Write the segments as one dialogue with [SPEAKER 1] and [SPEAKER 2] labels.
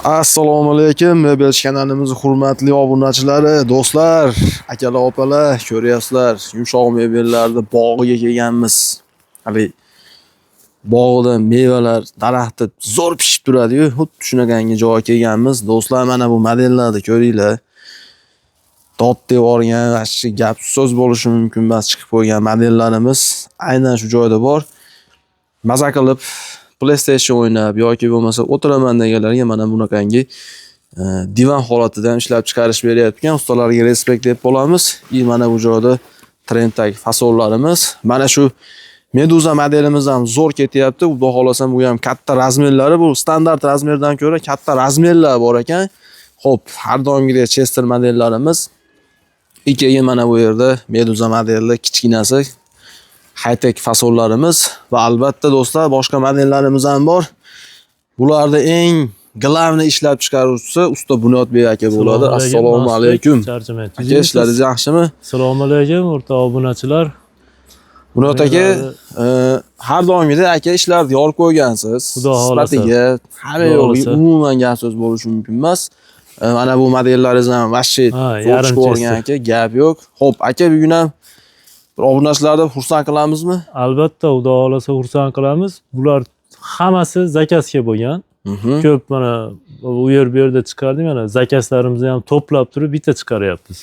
[SPEAKER 1] Assalomu alaykum, Mebel kanalimiz hurmatli obunachilari, do'stlar, akalar, opalar, ko'ryapsizlar, yumshoq mebellarni bog'iga kelganmiz. Hali bog'da mevalar, daraxti zo'r pishib turadi-yu, xuddi shunaqangi joyga kelganmiz. Do'stlar, mana bu modellarni ko'ringlar. Dod deb olgan, ashi gap so'z bo'lishi mumkin emas, chiqib qo'ygan modellarimiz aynan shu joyda bor. Maza qilib PlayStation o'ynab yoki bo'lmasa o'tiraman deganlarga mana bunaqangi divan holatida ham ishlab chiqarish beryapti. Ustalarga respekt deb bo'lamiz. Mana bu joyda trenddagi fasollarimiz, mana shu Meduza modelimiz ham zo'r ketyapti. Xudo xolasa bu ham katta razmerlari, bu standart razmerdan ko'ra katta razmerlar bor ekan. Xo'p, har doimgidek Chester modellarimiz. Ikkiga mana bu yerda Meduza modelli kichkinasi high-tech fasollarimiz va albatta do'stlar boshqa modellarimiz ham bor. Bularda eng glavniy ishlab chiqaruvchisi usta Bunyodbek aka bo'ladi. Assalomu alaykum. Aka, ishlaringiz yaxshimi?
[SPEAKER 2] Assalomu alaykum o'rta obunachilar.
[SPEAKER 1] Bunyod aka, har doimgidek aka ishlarni yorib qo'ygansiz.
[SPEAKER 2] Xudo xolasa.
[SPEAKER 1] Sifatiga hamma yo'g'i umuman gap so'z bo'lishi mumkin emas. Mana bu modellaringiz ham vashshi yarim ko'rgan aka, gap yo'q. Xo'p, aka, bugun ham obunachilarni xursand qilamizmi?
[SPEAKER 2] Albatta, xudo xolasa xursand qilamiz. Bular hammasi zakazga bo'lgan. Ko'p mana u yer bu yerda chiqardik, mana zakazlarimizni ham to'plab turib bitta chiqaryapmiz.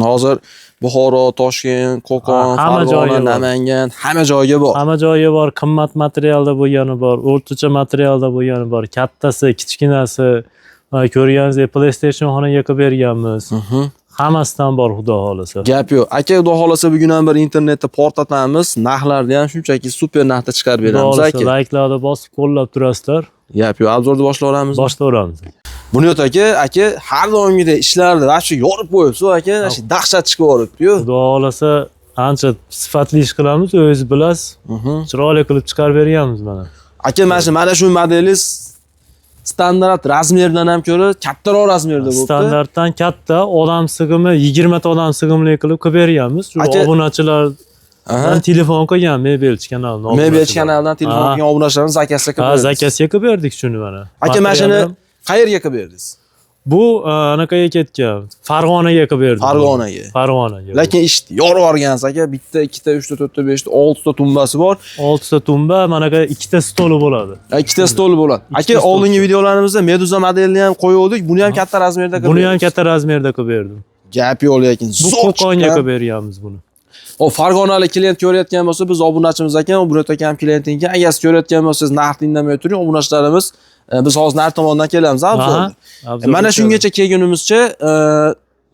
[SPEAKER 1] Hozir Buxoro, Toshkent, Qo'qon, Farg'ona, Namangan hamma joyga bor.
[SPEAKER 2] Hamma joyga bor. Qimmat materialda bo'lgani bor, o'rtacha materialda bo'lgani bor, kattasi, kichkinasi. Ko'rganingizdek PlayStation xonaga qilib berganmiz. Hammasidan bor xudo xolasa.
[SPEAKER 1] Gap yo'q. Aka, xudo xolasa bugun ham bir internetda portlatamiz. Narxlarni ham shunchaki super narxda chiqarib beramiz aka.
[SPEAKER 2] Like'larni bosib qo'llab turasizlar.
[SPEAKER 1] Gap yo'q. Obzorni boshlayveramiz.
[SPEAKER 2] Boshlayveramiz.
[SPEAKER 1] Bunyod aka har doimgidek ishlarni vaqti yorib qo'yibsiz aka, dahshat chiqib yoribdi-yu.
[SPEAKER 2] Xudo xolasa ancha sifatli ish qilamiz, o'zingiz bilasiz. Chiroyli qilib chiqarib berganmiz mana.
[SPEAKER 1] Aka, mana shu modelingiz standart razmerdan ham ko'ra kattaroq razmerda bo'ldi.
[SPEAKER 2] Standartdan katta, odam sig'imi 20 ta odam sig'imli qilib berganmiz. Shu obunachilardan telefon qilgan Mebelchi kanalidan.
[SPEAKER 1] Mebelchi kanalidan telefon qilgan obunachilarimiz zakazga qilib berdik.
[SPEAKER 2] Zakazga qilib berdik shuni mana.
[SPEAKER 1] Aka, mana shuni qayerga qilib berdingiz?
[SPEAKER 2] Bu anaqaga ketgan. Farg'onaga qilib berdim.
[SPEAKER 1] Farg'onaga. Lekin ish yorib olgansiz aka, bitta, ikkita, 3 ta, 4 ta, 5 ta, 6 ta tumbasi bor.
[SPEAKER 2] 6 ta tumba, mana aka 2 ta stoli bo'ladi.
[SPEAKER 1] 2 ta stoli bo'ladi. Aka, oldingi videolarimizda Meduza modelini ham qo'ydik. Buni ham katta razmerda qilib berdim.
[SPEAKER 2] Buni ham katta razmerda qilib berdim.
[SPEAKER 1] Gap yo'q, lekin
[SPEAKER 2] bu Qo'qonga qilib berganmiz buni.
[SPEAKER 1] O farg'onalik klient ko'rayotgan bo'lsa, biz obunachimiz ekan, Bunyod aka ham klienting ekan. Agar siz ko'rayotgan bo'lsangiz, narxni indamay turing, obunachilarimiz biz hozir narx tomondan kelamiz, obzorga. Mana shungacha kelgunimizcha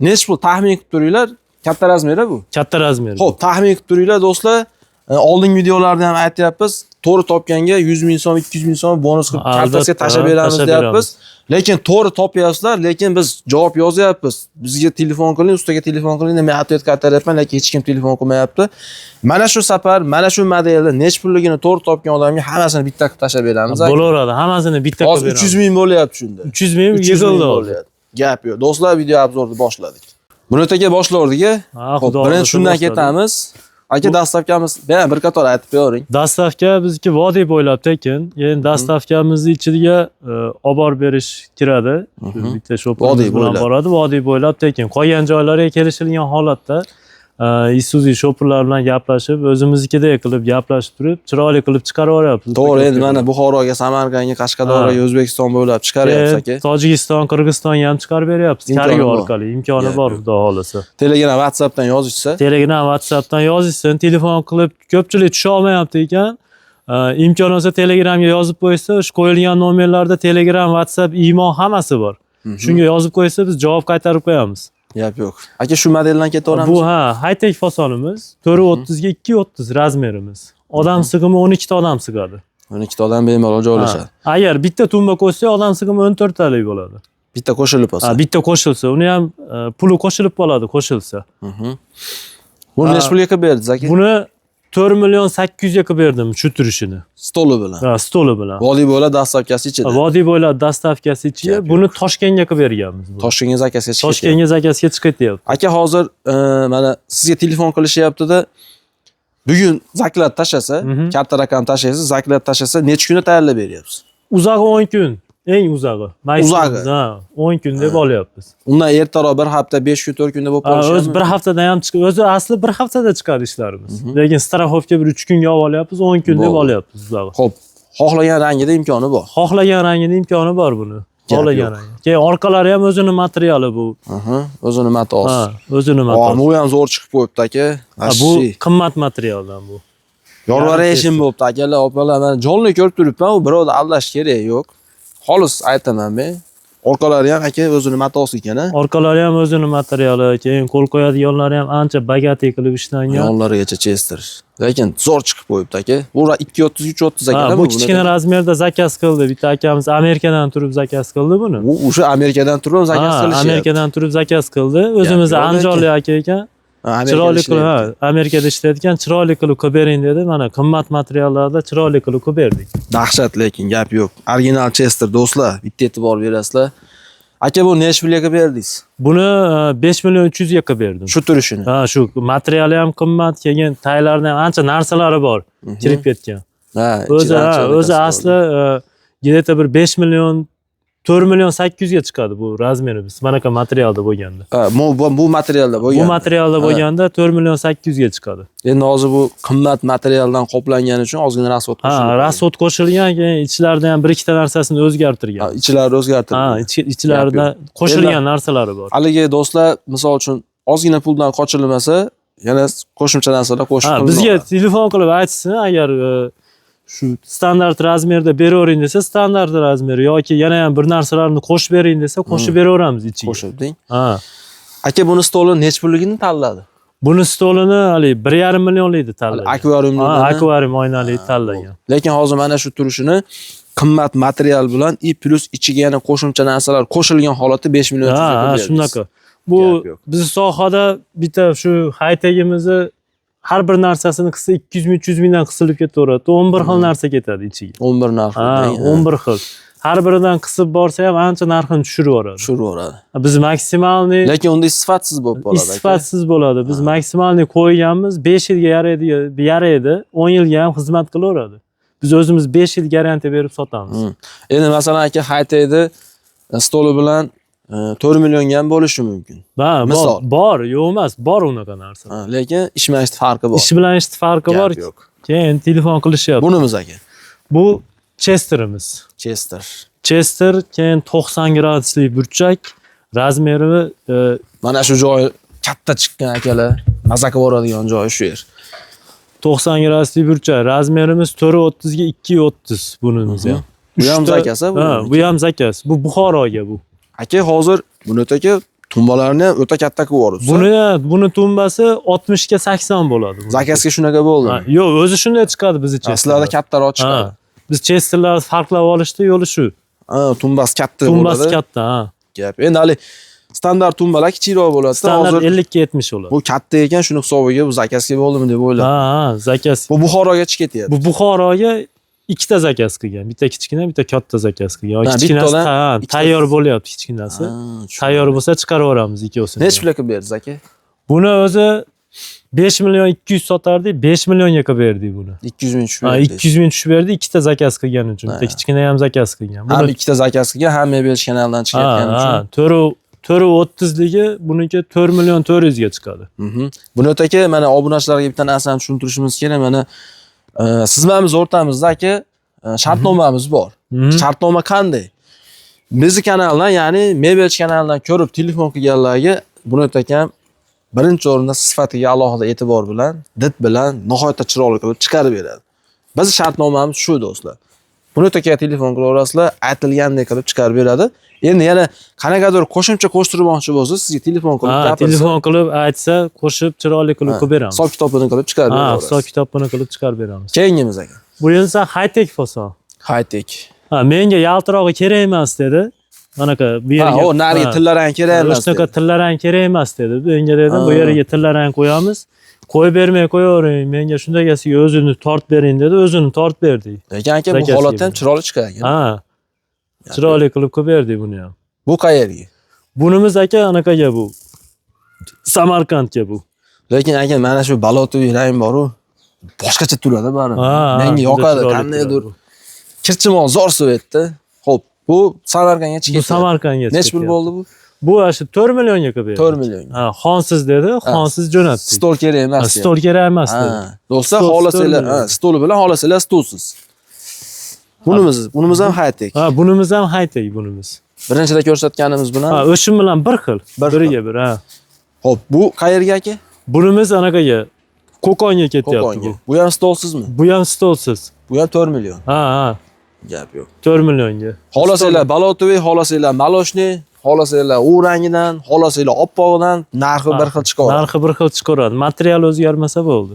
[SPEAKER 1] necha pul taxmin qilib turinglar? Katta razmer bu.
[SPEAKER 2] Katta razmer.
[SPEAKER 1] Xo'p, taxmin qilib turinglar do'stlar. Oldingi videolarda ham aytyapmiz, to'g'ri topganga 100 ming so'm, 200 ming so'm bonus qilib kartasiga tashab beramiz deyapmiz. Lekin to'g'ri topyapsizlar, lekin biz javob yozyapmiz. Bizga telefon qiling, ustaga telefon qiling deb men atlet qaytaryapman, lekin hech kim telefon qilmayapti. Mana shu safar, mana shu modelda necha pulligini to'g'ri topgan odamga hammasini bitta qilib tashab beramiz.
[SPEAKER 2] Bo'laveradi, hammasini bitta qilib beramiz.
[SPEAKER 1] 300 ming bo'lyapti shunda.
[SPEAKER 2] 300 ming yig'ildi.
[SPEAKER 1] Gap yo'q. Do'stlar, video obzorni boshladik. Bunyod aka boshlardik-a? Xo'p, birinchi shundan ketamiz. Aka, dastavkamiz bir qator aytib bering.
[SPEAKER 2] Dastavka bizniki vodiy bo'ylab tekin. Endi dastavkamizni ichiga olib borib berish kiradi. Bitta shopimiz bilan boradi, vodiy bo'ylab tekin. Qolgan joylariga kelishilgan holatda Isuzu shopirlar bilan gaplashib, o'zimiznikidek qilib gaplashib turib, chiroyli qilib chiqarib yuboryapmiz.
[SPEAKER 1] To'g'ri, endi mana Buxoroga, Samarqandga, Qashqadaryoga, O'zbekiston bo'ylab chiqaryapsiz aka.
[SPEAKER 2] Tojikiston, Qirg'izistonga ham chiqarib beryapmiz. Kargo orqali imkoni bor, xudo xolasa.
[SPEAKER 1] Telegram, WhatsAppdan yozishsa.
[SPEAKER 2] Telegram, WhatsAppdan yozishsin, telefon qilib ko'pchilik tusha olmayapti ekan. Imkon bo'lsa Telegramga yozib qo'ysa, o'sha qo'yilgan nomerlarda Telegram, WhatsApp, imo hammasi bor. Shunga yozib qo'ysa, biz javob qaytarib qo'yamiz.
[SPEAKER 1] Gap yo'q. Aka, shu modeldan ketaveramiz.
[SPEAKER 2] Bu high-tech fasonimiz, 430 ga 230 razmerimiz. Odam sig'imi 12 ta odam sig'adi.
[SPEAKER 1] 12 ta odam bemalol joylashadi.
[SPEAKER 2] Agar bitta tumba qo'shsa, odam sig'imi 14 talik bo'ladi.
[SPEAKER 1] Bitta qo'shilib bo'lsa.
[SPEAKER 2] Bitta qo'shilsa, uni ham puli qo'shilib qoladi, qo'shilsa.
[SPEAKER 1] Buni necha pulga qilib berdingiz aka?
[SPEAKER 2] Buni 4 million 800 ga qilib berdim shu turishini.
[SPEAKER 1] Stoli bilan.
[SPEAKER 2] Stoli bilan.
[SPEAKER 1] Vodiy bo'ylab dastavkasi ichida.
[SPEAKER 2] Vodiy bo'ylab dastavkasi ichiga buni Toshkentga qilib berganmiz.
[SPEAKER 1] Toshkentga zakazga chiqdi.
[SPEAKER 2] Toshkentga zakazga chiqyapti.
[SPEAKER 1] Aka, hozir mana sizga telefon qilishyapti-da. Bugun zaklad tashasa, katta raqam tashlaysiz, zaklad tashasa, necha kunda tayyorlab beryapsiz?
[SPEAKER 2] Uzoq 10 kun. eng uzag'i.
[SPEAKER 1] Uzag'i?
[SPEAKER 2] Ha, 10 kun deb olyapmiz.
[SPEAKER 1] Undan ertaroq bir hafta, 5 kun, 4 kunda bo'lib qolishi.
[SPEAKER 2] O'zi bir haftada ham chiqib, o'zi asli bir haftada chiqadi ishlarimiz. Lekin strafovka bir 3 kunga olib olyapmiz, 10 kun deb olyapmiz uzag'i.
[SPEAKER 1] Xo'p, xohlagan rangida imkoni bor.
[SPEAKER 2] Xohlagan rangida imkoni bor buni. Xohlagan rangi. Keyin orqalari ham o'zini materiali bu.
[SPEAKER 1] O'zini matosi.
[SPEAKER 2] Ha, o'zini matosi.
[SPEAKER 1] Bu ham zo'r chiqib qo'yibdi aka.
[SPEAKER 2] Bu qimmat materialdan bu.
[SPEAKER 1] Yorvaration bo'pti akalar, opalar. Men jonli ko'rib turibman, u birovda aldash kerak yo'q. Xolis aytaman men. Orqalari ham aka o'zini matosi ekan.
[SPEAKER 2] Orqalari ham o'zini materiali, keyin qo'l qo'yadiganlari ham ancha bagati qilib ishlangan.
[SPEAKER 1] Yonlarigacha Chester. Lekin zo'r chiqib qo'yibdi aka. Bu 230 330 ekan.
[SPEAKER 2] Bu kichkina razmerda zakaz qildi. Bitta akamiz Amerikadan turib zakaz qildi buni.
[SPEAKER 1] U o'sha Amerikadan turib zakaz qilishi.
[SPEAKER 2] Amerikadan turib zakaz qildi. O'zimiz Andijonlik aka ekan. Chiroyli qilib, Amerikada ishlayotgan, chiroyli qilib qilib bering dedi. Mana qimmat materiallarda chiroyli qilib qilib berdik.
[SPEAKER 1] Dahshat, lekin gap yo'q. Original Chester do'stlar, bitta e'tibor berasizlar. Aka bu necha pulga berdingiz?
[SPEAKER 2] Buni 5 million 300 ga qilib berdim.
[SPEAKER 1] Shu turishini.
[SPEAKER 2] Ha, shu materiali ham qimmat, keyin taylarida ham ancha narsalari bor, kirib ketgan.
[SPEAKER 1] Ha,
[SPEAKER 2] o'zi asli где-то bir 5 million 4 million 800 ga chiqadi bu razmerimiz. Manaqa materialda bo'lganda.
[SPEAKER 1] Ha, bu materialda bo'lganda.
[SPEAKER 2] Bu materialda bo'lganda 4 million 800 ga chiqadi.
[SPEAKER 1] Endi hozir bu qimmat materialdan qoplangani uchun ozgina rasvot qo'shilgan.
[SPEAKER 2] Ha, rasvot qo'shilgan, keyin ichlarida ham bir ikkita narsasini o'zgartirgan.
[SPEAKER 1] Ha, ichlari o'zgartirilgan.
[SPEAKER 2] Ha, ichlarida qo'shilgan narsalari bor.
[SPEAKER 1] Haligi do'stlar, misol uchun ozgina puldan qochilmasa, yana qo'shimcha narsalar qo'shib
[SPEAKER 2] qo'yiladi. Bizga telefon qilib aytsin, agar shu standart razmerda beravering desa, standart razmer yoki yana ham bir narsalarni qo'shib bering desa, qo'shib beraveramiz ichiga.
[SPEAKER 1] Qo'shib deng.
[SPEAKER 2] Ha.
[SPEAKER 1] Aka buni stolini necha pulligini tanladi?
[SPEAKER 2] Buni stolini hali 1,5 millionlikni tanlagan.
[SPEAKER 1] Akvariumni.
[SPEAKER 2] Ha, akvarium oynalikni tanlagan.
[SPEAKER 1] Lekin hozir mana shu turishini qimmat material bilan plus ichiga yana qo'shimcha narsalar qo'shilgan holatda 5 million
[SPEAKER 2] Ha, shunaqa. Bu biz sohada bitta shu haytagimizni har bir narsasini qilsa 200 ming 300 mingdan qisilib ketaveradi. 11 xil narsa ketadi ichiga.
[SPEAKER 1] 11 narx.
[SPEAKER 2] Ha, 11 xil. Har biridan qisib borsa ham ancha narxini tushirib yuboradi.
[SPEAKER 1] Tushirib yuboradi.
[SPEAKER 2] Biz maksimalniy,
[SPEAKER 1] lekin unda sifatsiz bo'lib qoladi.
[SPEAKER 2] Sifatsiz bo'ladi. Biz maksimalniy qo'yganmiz 5 yilga yaraydi, 10 yilga ham xizmat qilaveradi. Biz o'zimiz 5 yil garantiya berib sotamiz.
[SPEAKER 1] Endi masalan aka haytaydi stoli bilan 4 millionga ham bo'lishi mumkin.
[SPEAKER 2] Misol bor, yo'q emas, bor unaqa narsa.
[SPEAKER 1] Lekin ish bilan ish farqi bor.
[SPEAKER 2] Ish bilan ish farqi bor. Keyin telefon qilishyapti.
[SPEAKER 1] Bunimiz aka.
[SPEAKER 2] Bu Chesterimiz. Chester, keyin 90 gradusli burchak, razmeri
[SPEAKER 1] mana shu joyi katta chiqqan akalar. Maza qilib boradigan joyi shu yer.
[SPEAKER 2] 90 gradusli burchak, razmerimiz 430 ga 230 bunimiz ham.
[SPEAKER 1] Bu ham zakasi bu.
[SPEAKER 2] Ha, bu ham zakasi. Bu Buxoroga bu.
[SPEAKER 1] Aka hozir buni aka tumbalarni o'ta katta qilib yuboribsiz.
[SPEAKER 2] Buni tumbasi 60 ga 80 bo'ladi.
[SPEAKER 1] Zakasga shunaqa bo'ldi.
[SPEAKER 2] Yo'q, o'zi shunday chiqadi bizcha.
[SPEAKER 1] Aslida kattaroq chiqadi.
[SPEAKER 2] Biz Chesterlarni farqlab olishda yo'li shu.
[SPEAKER 1] Tumbasi katta bo'ladi.
[SPEAKER 2] Tumbasi katta, ha.
[SPEAKER 1] Gap. Endi hali standart tumbalar kichikroq bo'ladi.
[SPEAKER 2] Standart 50 ga 70 bo'ladi.
[SPEAKER 1] Bu katta ekan, shuni hisobiga bu zakasga bo'ldimi deb o'yladim.
[SPEAKER 2] Ha, zakas.
[SPEAKER 1] Bu Buxoroga chiqib ketyapti.
[SPEAKER 2] Bu Buxoroga ikkita zakaz qilgan. Bitta kichkina, bitta katta zakaz qilgan. Kichkinasi tayyor bo'lyapti kichkinasi. Tayyor bo'lsa chiqarib yuboramiz ikkovsini.
[SPEAKER 1] Nech pulga qilib berdi aka?
[SPEAKER 2] Buni o'zi 5 million 200 sotardik, 5 millionga qilib berdik buni.
[SPEAKER 1] 200 ming tushib berdi.
[SPEAKER 2] 200 ming tushib berdi, ikkita zakaz qilgani uchun. Bitta kichkina ham zakaz qilgan.
[SPEAKER 1] Ham ikkita zakaz qilgan, ham Mebel kanaldan chiqayotgani uchun.
[SPEAKER 2] 430 ligi buniki 4 million 400 ga chiqadi.
[SPEAKER 1] Buni aka, mana obunachilarga bitta narsani tushuntirishimiz kerak. Mana siz bilan biz o'rtamizda aka shartnomamiz bor. Shartnoma qanday? Bizni kanaldan, ya'ni Mebel kanalidan ko'rib telefon qilganlarga buni aka birinchi o'rinda sifatiga alohida e'tibor bilan, did bilan nihoyatda chiroyli qilib chiqarib beradi. Biz shartnomamiz shu do'stlar. Buni aka telefon qilaverasizlar, aytilgandek qilib chiqarib beradi. Endi yana qanaqadir qo'shimcha qo'shtirmoqchi bo'lsa, sizga telefon qilib gapirsa,
[SPEAKER 2] telefon qilib aytsa, qo'shib chiroyli qilib qilib beramiz.
[SPEAKER 1] Hisob kitobini qilib chiqarib beramiz.
[SPEAKER 2] Hisob kitobini qilib chiqarib beramiz.
[SPEAKER 1] Keyingimiz aka.
[SPEAKER 2] Bu esa high-tech fason.
[SPEAKER 1] High-tech.
[SPEAKER 2] Menga yaltirog'i kerak emas dedi. Manaqa bu yerga.
[SPEAKER 1] O nariga tillarang kerak emas.
[SPEAKER 2] Shunaqa tillarang kerak emas dedi. Menga dedim, bu yerga tillarang qo'yamiz. Qo'yib bermay qo'yavering. Menga shundagasiga o'zini tortib bering dedi. O'zini tortib berdi.
[SPEAKER 1] Lekin aka bu holatda ham chiroyli chiqadi.
[SPEAKER 2] Ha. Chiroyli qilib berdi buni ham.
[SPEAKER 1] Bu qayerga?
[SPEAKER 2] Bunimiz aka anaqaga bu. Samarqandga bu.
[SPEAKER 1] Lekin aka mana shu balotoviy rang bor-ku. Boshqacha turadi bari. Menga yoqadi, qandaydir kirchimon zo'r suvetda. Xo'p, bu Bu Samarqandga
[SPEAKER 2] Bu
[SPEAKER 1] chiqdi.
[SPEAKER 2] Samarqandga
[SPEAKER 1] Necha pul
[SPEAKER 2] chiqyapti.
[SPEAKER 1] bo'ldi bu?
[SPEAKER 2] Bu ashi 4 millionga berdik.
[SPEAKER 1] 4 million.
[SPEAKER 2] Ha, xonsiz dedi, xonsiz jo'natdik.
[SPEAKER 1] Stol kerak emas.
[SPEAKER 2] Ha, stol kerak emas dedi.
[SPEAKER 1] Ha, do'stlar,
[SPEAKER 2] Stol,
[SPEAKER 1] xohlasanglar,
[SPEAKER 2] stol
[SPEAKER 1] ha, stoli bilan xohlasanglar stolsiz. Bunimiz ham high-tech.
[SPEAKER 2] Ha, bunimiz ham high-tech bunimiz.
[SPEAKER 1] Birinchida ko'rsatganimiz bilan.
[SPEAKER 2] Ha, o'shim bilan bir xil. Biriga bir, ha.
[SPEAKER 1] Xo'p, bu qayerga aka?
[SPEAKER 2] Bunimiz anaqaga Qo'qonga ketyapti
[SPEAKER 1] Qo'qonga.
[SPEAKER 2] bu.
[SPEAKER 1] Bu ham stolsizmi?
[SPEAKER 2] Bu ham stolsiz.
[SPEAKER 1] Bu ham 4 million.
[SPEAKER 2] Ha.
[SPEAKER 1] Gap yo'q.
[SPEAKER 2] 4 millionga.
[SPEAKER 1] Xohlasanglar balotoviy, xohlasanglar maloshniy, xohlasanglar u rangidan, xohlasanglar oppog'idan narxi bir xil chiqadi.
[SPEAKER 2] Narxi bir xil chiqaradi. Material o'zgarmasa bo'ldi.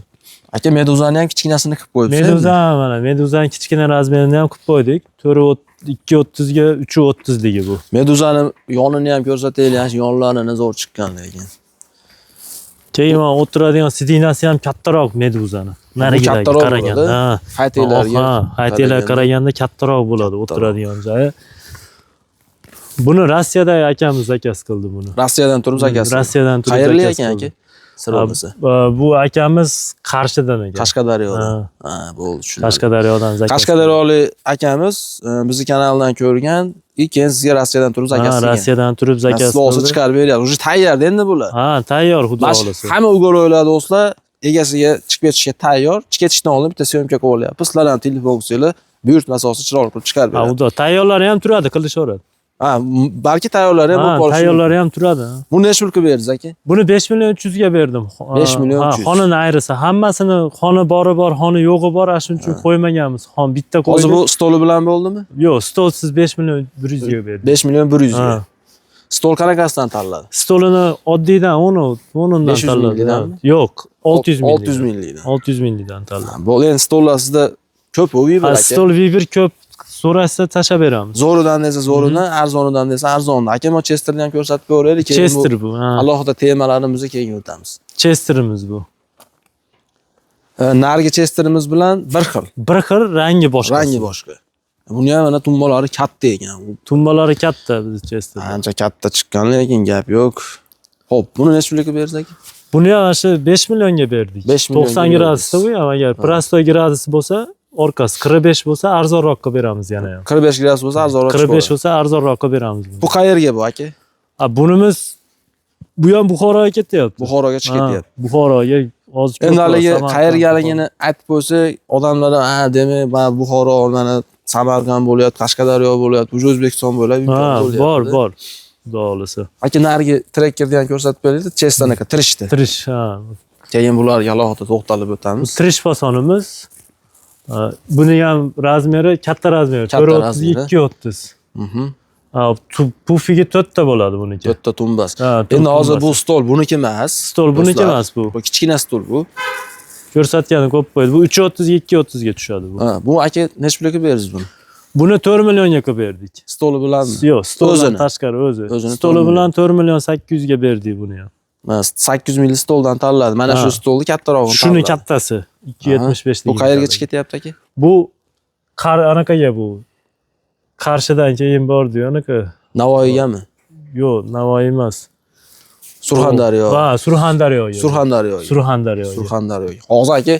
[SPEAKER 1] Aka, meduzani ham kichkinasini qilib qo'yibsiz.
[SPEAKER 2] Meduzani kichkina razmerini ham qilib qo'ydik. 230 ga 330 ligi bu.
[SPEAKER 1] Meduzani yonini ham ko'rsataylik, yonlarini zo'r chiqqan lekin.
[SPEAKER 2] Keyin o'tiradigan sidinasi ham kattaroq meduzani. Narigiga qaraganda. Ha,
[SPEAKER 1] Haytelarga.
[SPEAKER 2] haytelar qaraganda kattaroq bo'ladi o'tiradigan joyi. Buni Rossiyadagi akamiz zakaz qildi buni.
[SPEAKER 1] Rossiyadan turib zakaz.
[SPEAKER 2] Rossiyadan turib
[SPEAKER 1] Qayerli
[SPEAKER 2] zakaz
[SPEAKER 1] ekan
[SPEAKER 2] qildi.
[SPEAKER 1] aka? Sir bo'lmasa.
[SPEAKER 2] Bu akamiz Qarshidan ekan.
[SPEAKER 1] Qashqadaryodan. Ha, bo'ldi, tushundim.
[SPEAKER 2] Qashqadaryodan zakaz.
[SPEAKER 1] Qashqadaryolik akamiz bizni kanaldan ko'rgan, keyin sizga Rossiyadan turib zakaz qilgan.
[SPEAKER 2] Rossiyadan turib zakaz
[SPEAKER 1] qildi. Bo'lsa chiqarib beryapti. Уже tayyor endi bular.
[SPEAKER 2] Ha, tayyor xudo xolasa.
[SPEAKER 1] Hamma ugorovlar do'stlar egasiga chiqib ketishga tayyor. Chiqib ketishdan oldin bitta syomka qilib olyapti. Sizlar ham telefon qilsanglar, buyurtma asosida chiroyli qilib chiqarib beradi.
[SPEAKER 2] Xudo, tayyorlari ham turadi, qilishaveradi.
[SPEAKER 1] Ha, balki tayyorlari ham bo'lib qolishi.
[SPEAKER 2] Tayyorlari ham turadi.
[SPEAKER 1] Buni necha pulga berdingiz aka?
[SPEAKER 2] Buni 5 million 300 ga berdim.
[SPEAKER 1] 5 million 300.
[SPEAKER 2] Xonani ayirsa, hammasini xoni bori bor, xoni yo'g'i bor, shuning uchun qo'ymaganmiz. Xon bitta qo'ydik.
[SPEAKER 1] Hozir bu stoli bilan bo'ldimi?
[SPEAKER 2] Yo'q, stolsiz 5 million 100 ga berdim.
[SPEAKER 1] 5 million 100 ga. Stol qanaqasidan tanladi?
[SPEAKER 2] Stolini oddiydan 10dan
[SPEAKER 1] 500
[SPEAKER 2] tanladim.
[SPEAKER 1] millidanmi?
[SPEAKER 2] Yo'q, 600 million.
[SPEAKER 1] 600 millidan.
[SPEAKER 2] 600 millidan tanladim.
[SPEAKER 1] Bu endi stollar sizda ko'p o'yi bor aka.
[SPEAKER 2] Stol Viber ko'p so'rashsa tashlab beramiz.
[SPEAKER 1] Zo'ridan desa zo'ridan, arzonidan desa arzondan. Aka, mo Chesterni ham ko'rsatib ko'raylik.
[SPEAKER 2] Chester bu.
[SPEAKER 1] Alohida temalarimizni keyin o'tamiz.
[SPEAKER 2] Chesterimiz bu.
[SPEAKER 1] Narigi Chesterimiz bilan bir xil.
[SPEAKER 2] Bir xil, rangi boshqa.
[SPEAKER 1] Rangi boshqa. Buni ham mana tumbalari katta ekan.
[SPEAKER 2] Tumbalari katta biz Chester.
[SPEAKER 1] Ancha katta chiqqan, lekin gap yo'q. Xo'p, buni necha pulga bersak?
[SPEAKER 2] Buni ham shu 5 millionga berdik.
[SPEAKER 1] 5 million
[SPEAKER 2] 90 gradusda bu ham, agar prostoy gradus bo'lsa, orqasi 45 bo'lsa arzonroqqa beramiz yana ham.
[SPEAKER 1] 45 gradus bo'lsa arzonroq chiqadi.
[SPEAKER 2] 45 bo'lsa arzonroqqa beramiz.
[SPEAKER 1] Bu qayerga bu aka?
[SPEAKER 2] Bunimiz bu ham Buxoroga ketyapti.
[SPEAKER 1] Buxoroga chiqib ketyapti.
[SPEAKER 2] Buxoroga hozir
[SPEAKER 1] endi haligi qayergaligini aytib qo'ysak, odamlar demak, mana Buxoro, mana Samarqand bo'lyapti, Qashqadaryo bo'lyapti, уже O'zbekiston bo'lyapti.
[SPEAKER 2] Bor. Xudo xolasa.
[SPEAKER 1] Aka, narigi trekkerni ham ko'rsatib beraylik, Chesterni aka tirishdi.
[SPEAKER 2] Tirish,
[SPEAKER 1] Keyin bularga alohida to'xtalib o'tamiz.
[SPEAKER 2] Tirish fasonimiz. Buni ham razmeri katta razmer, 430 230. Pufiga 4 ta bo'ladi buniki.
[SPEAKER 1] 4 ta tumbas. Endi hozir bu stol buniki emas.
[SPEAKER 2] Stol buniki emas bu.
[SPEAKER 1] Bu kichkina stol bu.
[SPEAKER 2] Ko'rsatgani ko'p qo'ydi. Bu 330 230 ga tushadi bu.
[SPEAKER 1] Bu aka necha pulga berdingiz buni?
[SPEAKER 2] Buni 4 millionga qilib berdik.
[SPEAKER 1] Stoli bilanmi?
[SPEAKER 2] Yo'q, stoldan tashqari o'zi. Stoli bilan 4 million 800 ga berdik buni ham.
[SPEAKER 1] 800 ml stoldan tanladi. Mana shu stolni kattarog'ini
[SPEAKER 2] tanladi. Shuni kattasi 275 lik.
[SPEAKER 1] Bu qayerga chiqib ketyapti aka?
[SPEAKER 2] Bu anaqaga bu. Qarshidan keyin bordi, anaqa.
[SPEAKER 1] Navoiygami?
[SPEAKER 2] Yo'q, Navoiy emas.
[SPEAKER 1] Surxondaryo.
[SPEAKER 2] Ha, Surxondaryoga.
[SPEAKER 1] Surxondaryoga. Hozir aka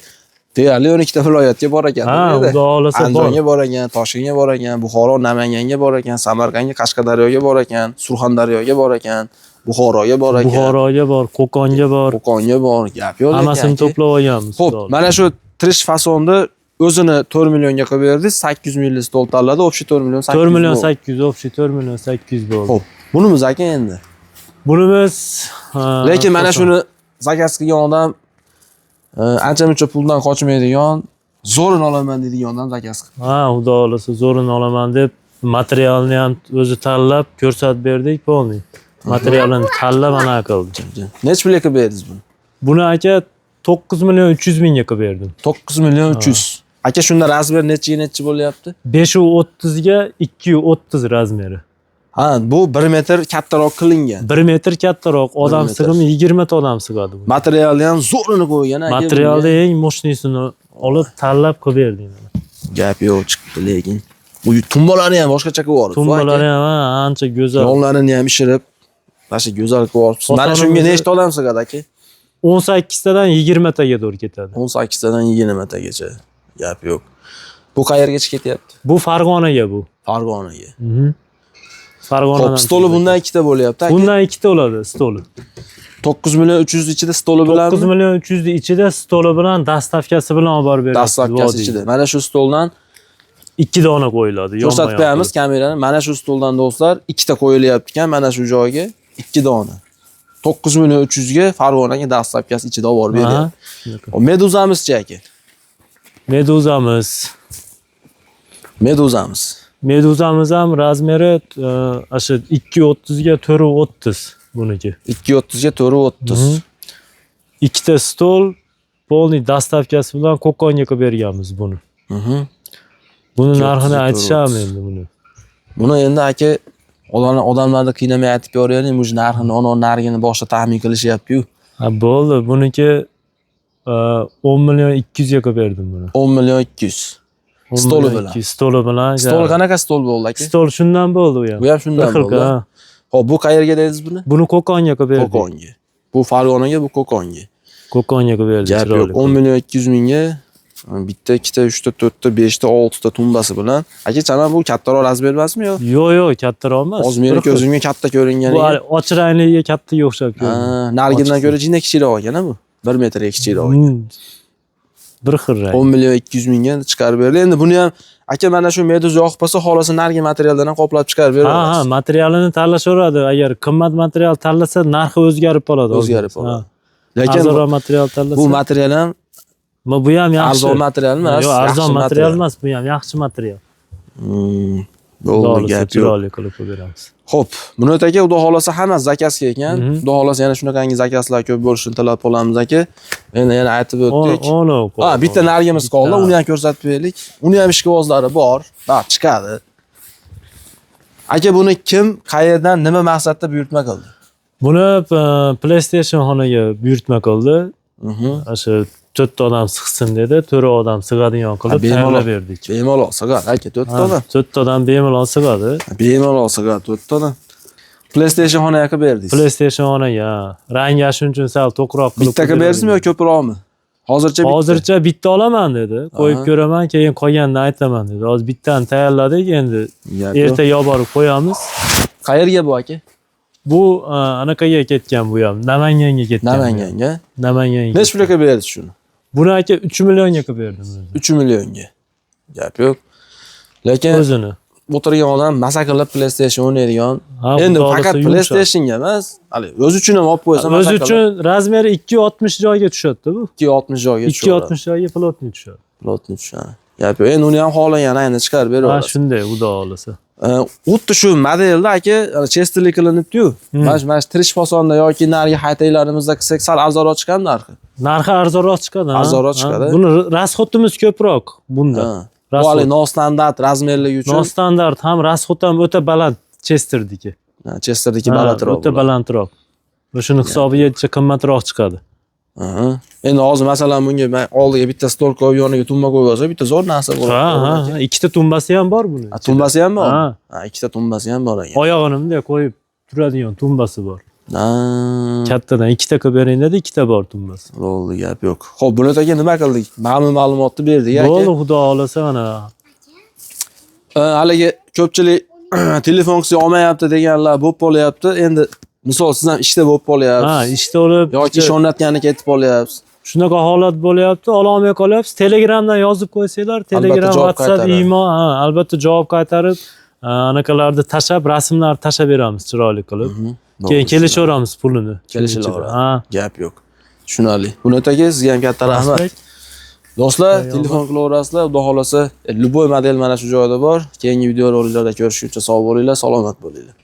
[SPEAKER 1] deyarli 12 ta viloyatga bor ekan.
[SPEAKER 2] Ha, xudo xolasa bor.
[SPEAKER 1] Andijonga bor ekan, Toshkentga bor ekan, Buxoro, Namanganga bor ekan, Samarqandga, Qashqadaryoga bor ekan, Surxondaryoga bor ekan, Buxoroga bor ekan.
[SPEAKER 2] Buxoroga bor, Qo'qonga bor.
[SPEAKER 1] Gap yo'q ekan.
[SPEAKER 2] Hammasini to'plab olganmiz.
[SPEAKER 1] Xo'p, mana shu tirish fasonda o'zini 4 millionga qilib berdi, 800 ml stol tanladi, общий 4 million 800.
[SPEAKER 2] 4 million 800, общий 4 million 800 bo'ldi.
[SPEAKER 1] Xo'p, bunimiz aka endi.
[SPEAKER 2] Bunimiz
[SPEAKER 1] lekin mana shuni zakaz qilgan odam ancha-muncha puldan qochmaydigan, zo'rini olaman deydigandan zakaz qildi.
[SPEAKER 2] Ha, xudo xolasa zo'rini olaman deb materialni ham o'zi tanlab ko'rsatib berdik, polniy. Materialini tanlab ana qildi.
[SPEAKER 1] Necha pulga qilib berdingiz buni?
[SPEAKER 2] Buni aka 9 million 300 mingga qilib berdim.
[SPEAKER 1] 9 million 300. Aka, shunda razmer necha bo'lyapti?
[SPEAKER 2] 530 ga 230 razmeri.
[SPEAKER 1] Ha, bu 1 metr kattaroq qilingan.
[SPEAKER 2] 1 metr kattaroq, odam sig'imi 20 ta odam sig'adi bu.
[SPEAKER 1] Materialni ham zo'rini qo'ygan aka.
[SPEAKER 2] Materialni eng mo'shnisini olib tanlab qilib berdik.
[SPEAKER 1] Gap yo'q chiqdi, lekin bu tumbalari ham boshqacha qilib yuboribsiz.
[SPEAKER 2] Tumbalari ham ancha go'zal.
[SPEAKER 1] Yonlarini ham ishirib, mana go'zal qilib yuboribsiz. Mana shunga nechta odam sig'adi aka?
[SPEAKER 2] 18 tadan 20 taga to'g'ri ketadi.
[SPEAKER 1] 18 tadan 20 tagacha. Gap yo'q. Bu qayergacha ketyapti?
[SPEAKER 2] Bu Farg'onaga bu.
[SPEAKER 1] Farg'onaga.
[SPEAKER 2] Farg'onadan.
[SPEAKER 1] Hop, stoli bundan ikkita bo'lyapti aka.
[SPEAKER 2] Bundan ikkita bo'ladi stoli.
[SPEAKER 1] 9 million 300 ichida stoli bilan
[SPEAKER 2] 9 million 300 ichida stoli bilan dastavkasi bilan olib borib beramiz.
[SPEAKER 1] dastavkasi ichida. Mana shu stoldan
[SPEAKER 2] 2 dona qo'yiladi.
[SPEAKER 1] ko'rsatib beramiz kamerani. Mana shu stoldan do'stlar ikkita qo'yilyapti ekan, mana shu joyga 2 dona. 9 million 300 ga Farg'onaga dastavkasi ichida olib borib beryapti. Hop, Meduzamiz-chi aka?
[SPEAKER 2] Meduzamiz ham razmeri o'sha 230 ga 430 buniki.
[SPEAKER 1] 230 ga 430.
[SPEAKER 2] Ikkita stol polniy dastavkasi bilan Qo'qonga qilib berganmiz buni. Buni narxini aytisham endi buni.
[SPEAKER 1] Buni endi aka odamlarni qiynamay aytib ko'raylik, bu narxini narigini boshqa taxmin qilishyapti-yu.
[SPEAKER 2] Ha bo'ldi, buniki 10 million 200 ga qilib berdim buni.
[SPEAKER 1] 10 million 200. Stoli bilan.
[SPEAKER 2] Stoli bilan.
[SPEAKER 1] Stol qanaqa stol bo'ldi aka?
[SPEAKER 2] Stol shundan bo'ldi u ham.
[SPEAKER 1] Bu ham shundan bo'ldi. Xo'p, bu qayerga dedingiz buni?
[SPEAKER 2] Buni Qo'qonga qilib berdik.
[SPEAKER 1] Qo'qonga. Bu Farg'onaga, bu Qo'qonga.
[SPEAKER 2] Qo'qonga qilib berdik.
[SPEAKER 1] Gap yo'q. 10 million 200 mingga bitta, ikkita, uchta, to'rtta, beshta, oltita tumbasi bilan. Aka, chana bu kattaroq razmer emasmi yo?
[SPEAKER 2] Yo'q, kattaroq emas.
[SPEAKER 1] Hozir meni ko'zimga katta ko'ringaniga.
[SPEAKER 2] Bu ochiq rangliga kattaga o'xshab ko'rinadi.
[SPEAKER 1] Narigidan ko'ra jinda kichikroq ekan bu. 1 metrga kichikroq ekan.
[SPEAKER 2] Bir xil rang.
[SPEAKER 1] 10 million 200 mingga chiqarib berdi. Endi buni ham aka mana shu Meduza yoqib qolsa, xolasa narigi materialdan ham qoplab chiqarib beradi.
[SPEAKER 2] Ha, materialini tanlashaveradi. Agar qimmat material tanlasa, narxi o'zgarib qoladi.
[SPEAKER 1] O'zgarib qoladi. Lekin
[SPEAKER 2] arzonroq material tanlasa.
[SPEAKER 1] Bu material ham
[SPEAKER 2] bu ham yaxshi.
[SPEAKER 1] Arzon material emas.
[SPEAKER 2] Yo'q, arzon material emas, bu ham yaxshi material.
[SPEAKER 1] Bo'ldi, gap yo'q.
[SPEAKER 2] Chiroyli qilib beramiz.
[SPEAKER 1] Xo'p, Murat aka, xudo xolasa hammasi zakazga ekan. Xudo xolasa yana shunaqangi zakazlar ko'p bo'lishini tilab qolamiz aka. Endi yana aytib o'tdik. Ha, bitta nargimiz qoldi, uni ham ko'rsatib berdik. Uni ham ishqibozlari bor. Va chiqadi. Aka, buni kim, qayerdan, nima maqsadda buyurtma qildi?
[SPEAKER 2] Buni PlayStation xonaga buyurtma qildi. O'sha 4 odam sig'sin dedi, 4 odam sig'adigan qilib tayyorlab berdik.
[SPEAKER 1] Bemalol sig'adi aka, 4 odam.
[SPEAKER 2] 4 odam bemalol sig'adi.
[SPEAKER 1] Bemalol sig'adi 4 odam. PlayStation xonaga qilib berdik.
[SPEAKER 2] PlayStation xonaga. Rangi shuning uchun sal to'qroq qilib.
[SPEAKER 1] Bitta qilib bersizmi yo ko'proqmi?
[SPEAKER 2] Hozircha bitta olaman dedi. Qo'yib ko'raman, keyin qolganini aytaman dedi. Hozir bittani tayyorladik, endi ertaga olib borib qo'yamiz.
[SPEAKER 1] Qayerga bu aka?
[SPEAKER 2] Bu anaqaga ketgan bu ham, Namanganga ketgan. Namanganga.
[SPEAKER 1] Nech pulga qilib berdi shuni?
[SPEAKER 2] Buni aka 3 millionga qilib berdim.
[SPEAKER 1] 3 millionga. Gap yo'q. Lekin
[SPEAKER 2] o'zini
[SPEAKER 1] o'tirgan odam masaqilab PlayStation o'ynaydigan. Endi faqat PlayStationga emas, hali o'zi uchun ham olib qo'ysa
[SPEAKER 2] o'zi uchun razmeri 260 joyga tushadi bu.
[SPEAKER 1] 260 joyga tushadi.
[SPEAKER 2] 260 joyga plotni tushadi.
[SPEAKER 1] Plotni tushadi. Gap yo'q. Endi uni ham xohlagan ayni chiqarib beradi.
[SPEAKER 2] Ha, shunday, xudo xolasa.
[SPEAKER 1] Xuddi shu modelda aka chesterlik qilinibdi-yu. Mana shu tirish fasonda yoki narigi haytaylarimizda qilsak sal arzonroq chiqadi narxi.
[SPEAKER 2] Narxi arzonroq chiqadi.
[SPEAKER 1] Arzonroq chiqadi.
[SPEAKER 2] Buni rasxotimiz ko'proq bunda.
[SPEAKER 1] Bu nostandart razmerligi uchun.
[SPEAKER 2] Nostandart ham rasxot ham o'ta baland Chesterdiki.
[SPEAKER 1] Chesterdiki balandroq.
[SPEAKER 2] O'ta balandroq. O'shuni hisobiga qimmatroq chiqadi.
[SPEAKER 1] Endi hozir masalan bunga men oldiga bitta stol qo'yib yoniga tumba qo'yib olsa, bitta zo'r narsa bo'ladi.
[SPEAKER 2] Ha, ikkita tumbasi ham bor buni.
[SPEAKER 1] Tumbasi ham bor? Ha, ikkita tumbasi ham bor ekan.
[SPEAKER 2] Oyog'ini bunday qo'yib turadigan tumbasi bor. Kattadan ikkita qilib bering dedi, ikkita bor tumbasi.
[SPEAKER 1] Bo'ldi, gap yo'q. Xo'p, bularga nima qildik? Ma'lumotni berdik aka.
[SPEAKER 2] Bo'ldi, xudo xolasa mana.
[SPEAKER 1] Haligi ko'pchilik telefon qilsa olmayapti deganlar bo'lib qolyapti. Endi misol siz ham ishda bo'lib qolyapsiz.
[SPEAKER 2] Ha, ishda bo'lib
[SPEAKER 1] yoki ish o'rnatgani ketib qolyapsiz.
[SPEAKER 2] Shunaqa holat bo'lyapti, ola olmay qolyapsiz. Telegramdan yozib qo'ysanglar, Telegram, WhatsApp, imo, albatta javob qaytarib, anaqalarni tashab, rasmlarni tashab beramiz chiroyli qilib. Keyin kelishaveramiz pulini.
[SPEAKER 1] Kelishaveramiz. Gap yo'q. Tushunarli. Bunataga sizga ham katta rahmat. Do'stlar, telefon qilaverasizlar, xudo xolasa, любой model mana shu joyda bor. Keyingi videoroliklarda ko'rishguncha sog' bo'linglar, salomat bo'linglar.